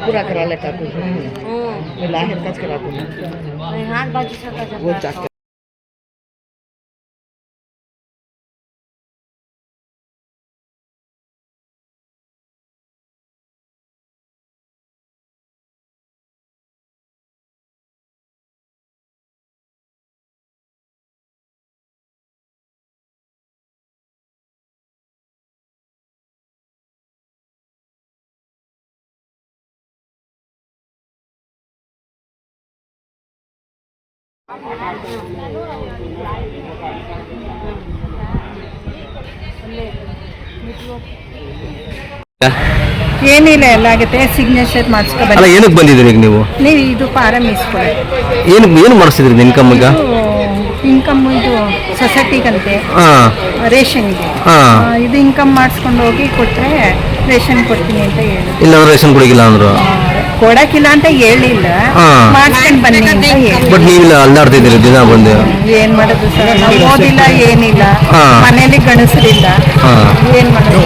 पूरा करा लेता कुछ लाहिर कच करा हाथ बाजू छका वो चक ಏನಿಲ್ಲ ಎಲ್ಲ ಆಗುತ್ತೆ ಸಿಗ್ನೇಚರ್ ಮಾಡಿಸ್ಕೊಬನ್ನಿ. ಅಲ್ಲ ಏನಕ್ಕೆ ಬಂದಿದ್ದೀರಿ ಈಗ ನೀವು ಇದು ಫಾರಂ ಇಸ್ಕೊಳ್ಳಿ. ಏನು ಮಾಡಿಸಿದ್ರಿ ಇನ್ಕಮ್ ಈಗ? ಇನ್ಕಮ್ ಇದು ಸೊಸೈಟಿಗಂತೆ ರೇಷನ್ಗೆ ಇದು ಇನ್ಕಮ್ ಮಾಡಿಸ್ಕೊಂಡು ಹೋಗಿ ಕೊಟ್ಟರೆ ರೇಷನ್ ಕೊಡ್ತೀನಿ ಅಂತ ಹೇಳಿ. ಇಲ್ಲ ರೇಷನ್ ಕೊಡಗಿಲ್ಲ ಅಂದ್ರು. ಕೊಡಕ್ಕಿಲ್ಲ ಅಂತ ಹೇಳಿಲ್ಲ, ಮಾಡ್ಸ್ಕೊಂಡು ಬನ್ನಿ ಅಂತ ಹೇಳಿ. ಬಟ್ ನೀವಿಲ್ಲ ಅಲ್ಲಾಡ್ತಿದ್ದೀರಿ ದಿನ ಬಂದು. ಏನ್ ಮಾಡೋದು ಸರ್, ನಾವು ಓದಿಲ್ಲ ಏನಿಲ್ಲ, ಮನೇಲಿ ಗಣಸರಿಲ್ಲ, ಏನ್ ಮಾಡೋದು.